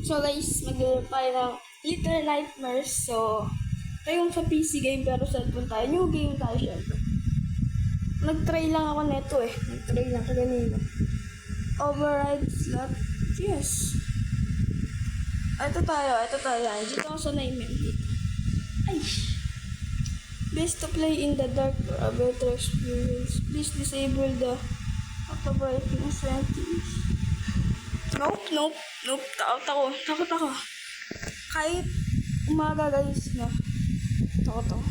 So guys, maglaro tayo ng Little Nightmares. So, tayong sa PC game pero cellphone tayo. New game tayo syempre. Nag-try lang ako neto eh. Nag-try lang kaganina. Override slot. Yes. Ito tayo. Dito ako sa nightmare dito. Ay! Best to play in the dark for a better experience. Please disable the auto brightness settings. Nope. Takot ako. Kahit umaga guys, no. Takot ako.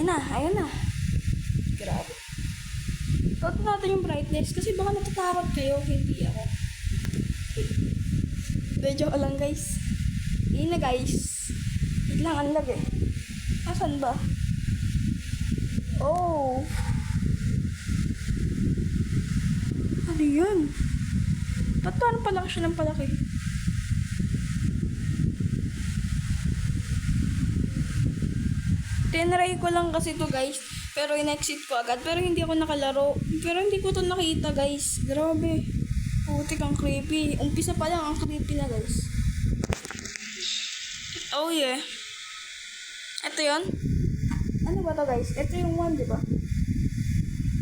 Ayun na. Grabe. Takot natin yung brightness kasi baka natatakot kayo, hindi ako. Medyo lang guys. Ayun na guys. Wait lang, ang lag eh. Asan ba? Oh. Ano yun? Ba't parang palaki siya ng palaki? Tinry ko lang kasi to guys. Pero in-exit ko agad. Pero hindi ako nakalaro. Pero hindi ko to nakita guys. Grabe. Putik, ang creepy. Umpisa pa lang, ang creepy na guys. Oh yeah. Ito yun? Ano ba to guys? Ito yung 1, diba?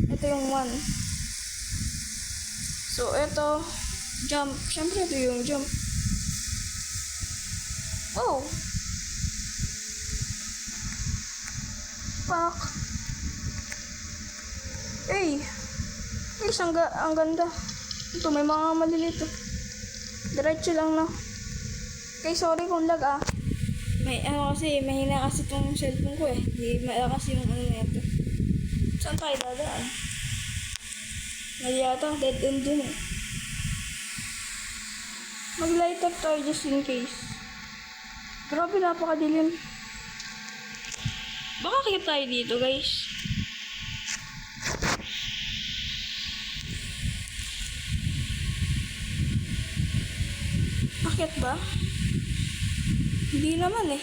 Ito yung 1. So, ito, jump. Siyempre, ito yung jump. Oh! Fuck. Hey! Guys, ang ganda. Ito, may mga malilito. Diretso lang na. Okay, sorry kung lag ah. May kasi, mahina kasi itong cellphone ko eh. Hindi malakas yung ano na ito. Saan tayo dadaan? Mali yata, dead end dun eh. Mag-light up tayo just in case. Grabe, napakadilim. Baka kaya tayo dito guys. Akit ba? Hindi naman eh.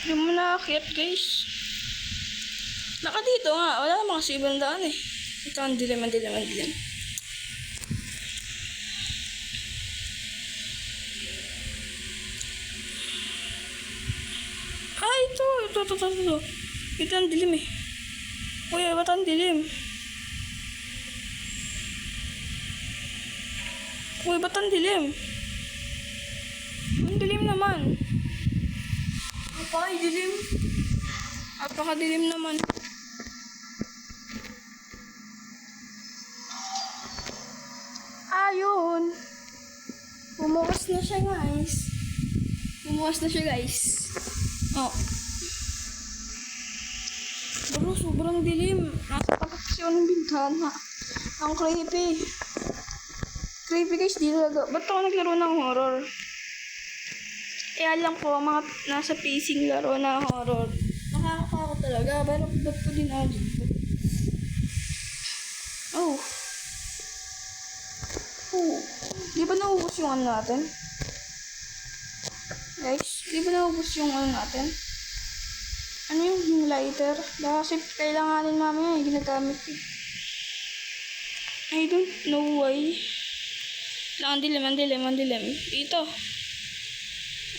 Hindi mo na akit guys. Naka dito nga, wala naman kasi ibang daan eh. Ito ang dilim. Ah, ito. Ito ang dilim eh. Uy, ba't ang dilim? Ang dilim naman. Napakadilim naman. Ayun. Bumukas na siya guys. Oh. Bro, sobrang dilim. Nasa tapat kasi ako ng bintana. Ang creepy. Creepy guys, di talaga. Ba't ako naglaro ng horror? Alam ko, mga nasa pacing laro na horror. Nakakatakot talaga. Pero ba't ko din ako dito? Oh. Di ba naubos yung ano natin? Guys, di ba naubos yung ano natin? Ano yung lighter? Baka kasi kailanganin mamaya yung ginagamit ko. I don't know why. Ang dilim. Dito.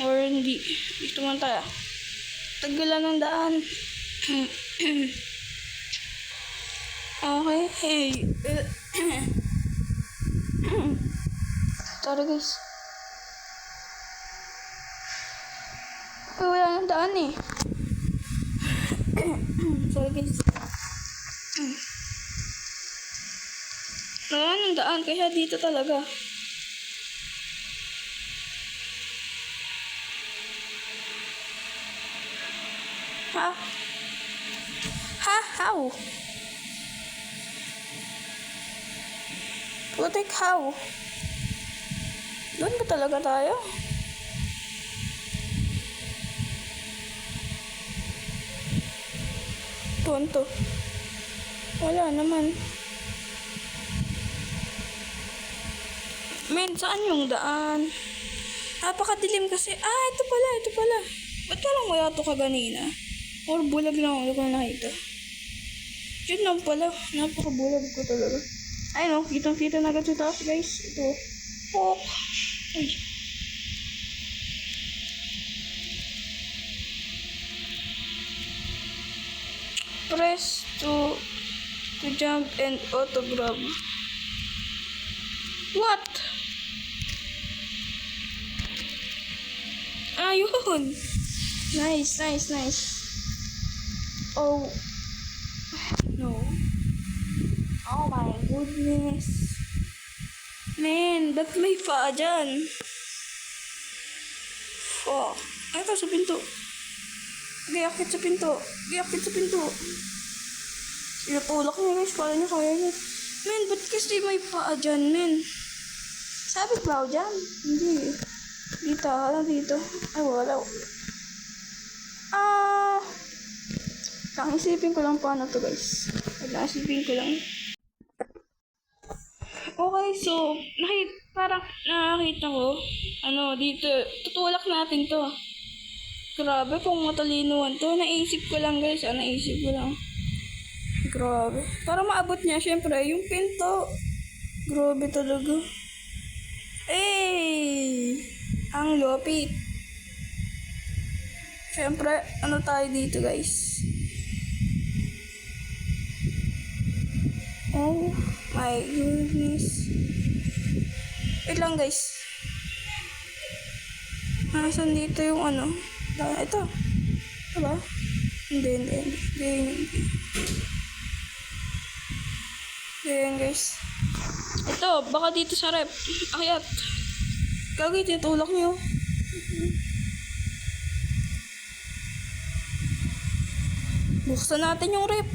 Or hindi. Dito man tayo. Tagalan ng daan. Okay. Hey. Sorry guys. Wala nang daan eh. Sorry guys. Wala nang daan kaya dito talaga. Ha? How? Putik, how? Doon ba talaga tayo? Tuwan to. Wala naman. Men, saan yung daan? Napakadilim kasi. Ito pala. Ba't parang wala to kaganina? Or bulag lang ako na nakita. Yun lang pala. Napakabulag ko talaga. Ay no, kitang-kita na agad sa taas guys. Ito. Pok. Ay. Press to jump and auto grab. What? Ayun. Nice, nice, nice. Oh. No. Oh my goodness. Man, ba't may paa dyan? Oh. Ay, ito sa pinto. Gayakit sa pinto. Gayakit sa pinto. Inatulak niya guys. Kala niya kaya niya. Man, ba't kasi may paa dyan, man? Sabit ba ako dyan? Hindi. Dito, wala dito. Ay, wala. Isipin ko lang paano to guys. Isipin ko lang. Okay, so, parang nakakita ko, dito, tutulak natin to. Grabe, kung matalinuhan to. Naisip ko lang guys, naisip ko lang. Grabe. Para maabot niya, syempre, yung pinto. Grabe talaga. Ang lupit. Syempre, tayo dito guys? Oh my goodness. Wait lang guys. Nasaan dito yung ito. Ito ba? Hindi. Ayan guys. Ito, baka dito sa rep. Akyat. Gagawin, tinutulak niyo. Buksan natin yung rep.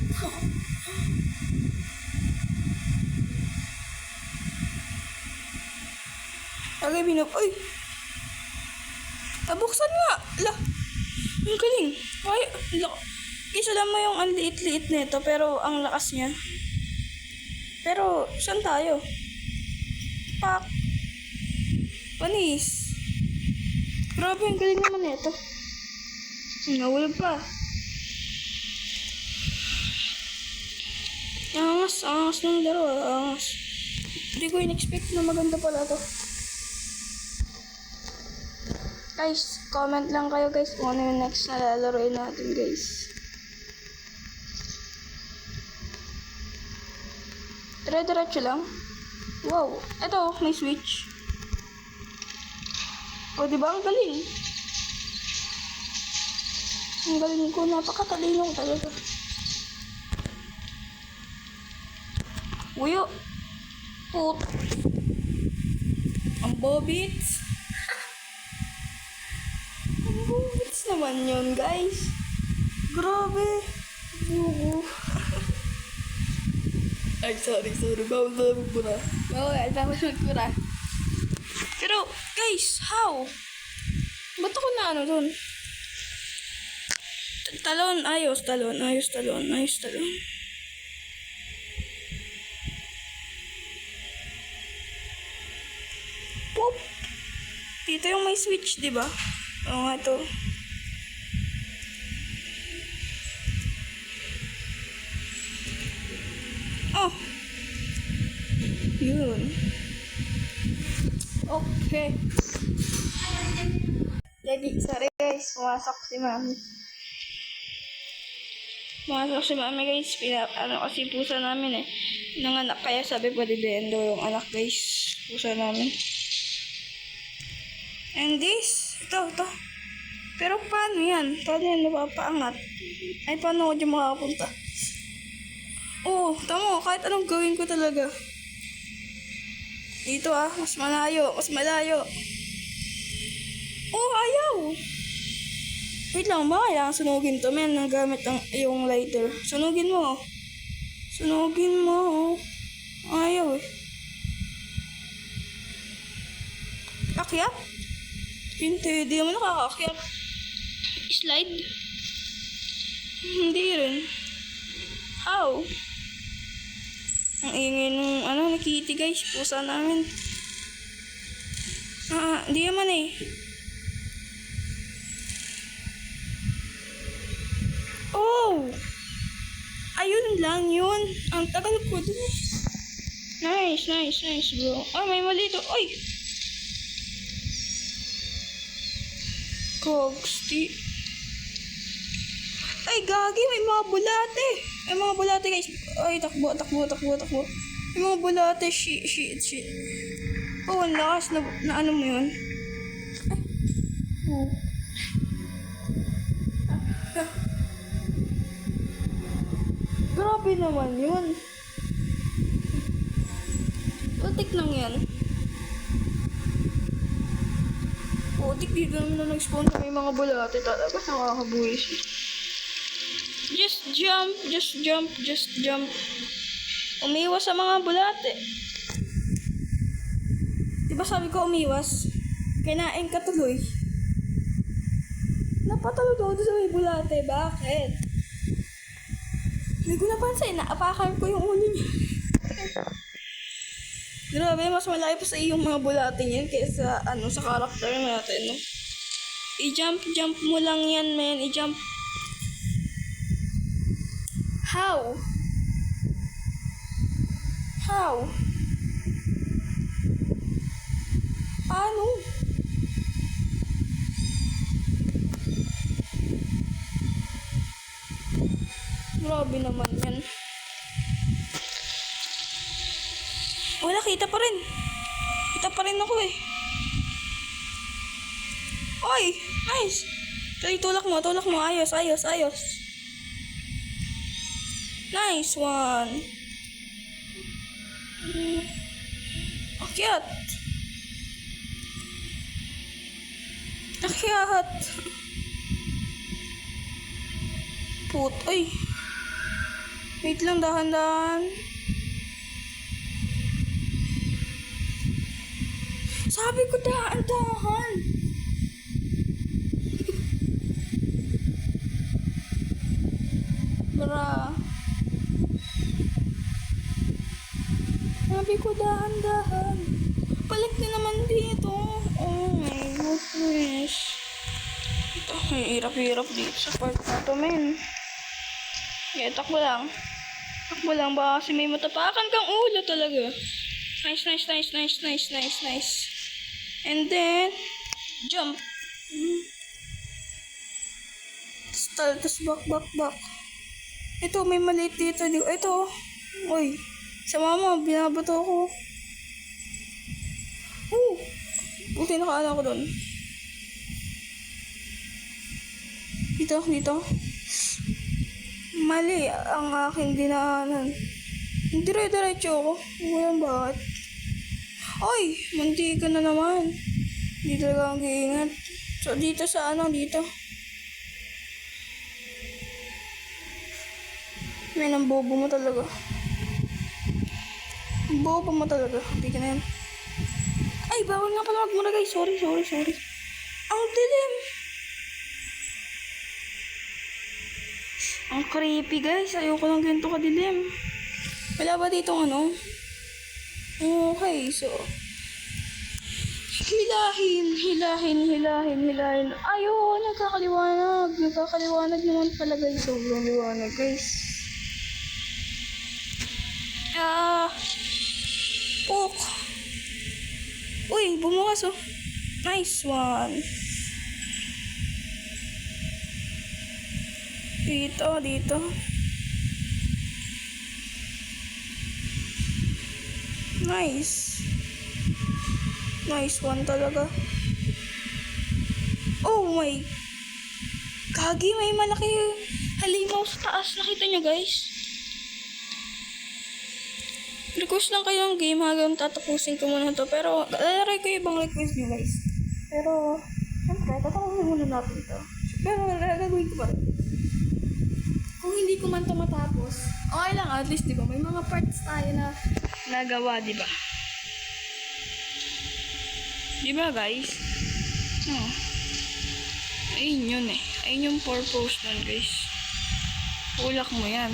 Agay, ay! Buksan nga! Ala! Ang galing! Ay! Guys, alam mo yung ang liit-liit nito, pero ang lakas niya. Pero, saan tayo? Pak! Panis! Grabe, ang galing naman nito. Nahulog pa. Angas ng laro. Angas. Hindi ko in-expect na maganda pala to. Guys, comment lang kayo guys kung ano yung next na lalaroin natin guys. Dire-diretso lang. Wow, eto, may switch. O, diba? Ang galing. Ang galing ko. Napakatalino ko talaga. Uyo. Put. Ang bobits. Ang bobits naman yun, guys. Grabe. Bugo. Ay, sorry. Bawal magpura. Pero, guys, how? Ba't ako na dun? Talon. Pop! Dito yung may switch, di ba? Oo nga ito. Oh! Yun. Okay. Jadi, sorry guys. Pumasok si mami guys. Kasi pusa namin eh. Nanganak, kaya sabi pa didendo yung anak guys. Pusa namin. And this, ito. Pero paano yan? Paano yan napapaangat? Ay, paano ako dyan makakapunta? Oh, tama. Kahit anong gawin ko talaga. Dito mas malayo. Oh, ayaw. Wait lang, ba kailangan sunugin to, men, nang gamit yung lighter. Sunugin mo. Ayaw eh. Akyat? Hindi naman nakakakyat. Slide? Hindi rin. How? Ang ingay nung ni Kitty guys, pusa namin. Hindi naman eh. Oh! Ayun lang yun. Ang tagal ko dun. Nice, nice, nice, bro. Ay, may mali to. Ay! Kogsti. Ay, gagi, may mga bulate. May mga bulate, guys. Ay, takbo, takbo, takbo, takbo. May mga bulate, shit, shit, shit. Oh, ang lakas na ano mo yun? Ay. Oh. Grabe naman yun. Putik lang yan. Putik, dito naman na nag-spawn na may mga bulate talaga. Nakakabuwis. Just jump, just jump, just jump. Umiwas sa mga bulate. Diba sabi ko umiwas? Kinain ka tuloy. Napatalo doon sa may bulate. Bakit? Hindi ko napansin. Naapakan ko yung ulo niya. Grabe, mas malaki pa sa iyong mga bulate yan kaysa ano, sa karakter natin, no? I-jump mo lang yan, man. I-jump. How? How? Paano? Grabe naman yan. Wala, kita pa rin. Kita pa rin ako eh. Oy! Nice! Kaya tulak mo. Ayos, ayos, ayos. Nice one. Akyat. Akyat. Put. Ay. Wait lang, dahan-dahan. Sabi ko dahan-dahan. Bra. Sabi ko dahan-dahan. Balik na naman dito. Oh my goodness. Ito, may hirap-hirap dito sa part na to, men. Yeah, takbo lang. Takbo lang, baka kasi may matapakan kang ulo talaga. Nice, nice, nice, nice, nice, nice, nice. And then, jump. Stall, tapos back. Ito, may maliit dito. Ito, uy. Sa mama, binabato ako. Buti nakaala ko doon. Dito. Mali ang aking dinaanan. Dire-diretso ako. Walang bakit. Ay! Munti ka na naman. Hindi talaga ang giingat. So, dito sa dito. May nang bobo mo talaga. Bobo mo talaga. Hindi ka na yan. Ay, bawal nga pala magmura guys. Sorry. Ang dilim. Ang creepy guys. Ayoko lang ganito kadilim. Wala ba ditong ano? Okay, so hilahin. Ayun, nagkakaliwanag naman pala guys. Sobrang liwanag guys. Pok. Uy, bumukas oh. Nice one. Dito. Nice one talaga. Oh my. Kagi, may malaki halimaw sa taas. Nakita nyo guys? Request lang kayo ng game hanggang tatapusin ko muna to. Pero, lalaray ko yung ibang request nyo guys. Pero, siyempre, tatapusin muna natin to. Pero, gagawin ko pa rin. Kung hindi ko man to matapos, okay lang, at least, di ba? May mga parts tayo na nagawa, di ba? Di ba, guys? No. Ayun yun eh. Ayun yung purpose nun, guys. Ulak mo yan.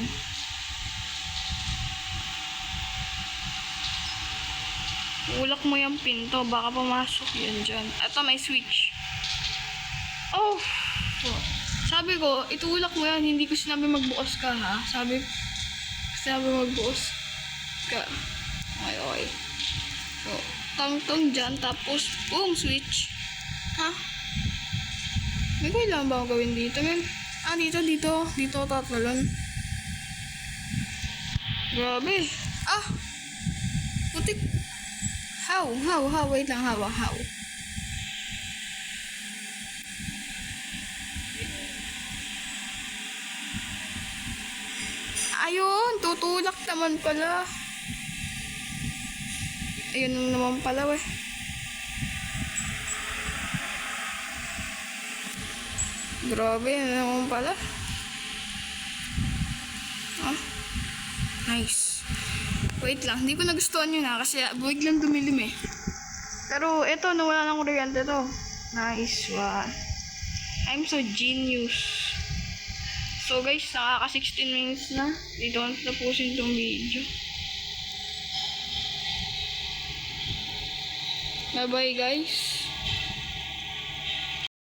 Ulak mo yung pinto, baka pumasok yun dyan. Ito, may switch. Oh! Sabi ko, itulak mo yan, hindi ko sinabi magbukas ka, ha? Sabi magbukas ka. Okay. So, tang-tang dyan, tapos, boom, switch. Ha? May kailangan ba ako gawin dito, men? Dito ako tatalon. Grabe. Ah! Putik. How? Wait lang, how? Ayun, tutulak naman pala. Ayun naman pala, weh. Grabe, yun naman pala. Ah, nice. Wait lang, hindi ko nagustuhan yun kasi biglang dumilim eh. Pero eto, nawala ng kuryente to. Nice one. I'm so genius. So guys, nakaka 16 minutes na. Dito ko tapusin itong video. Bye bye guys.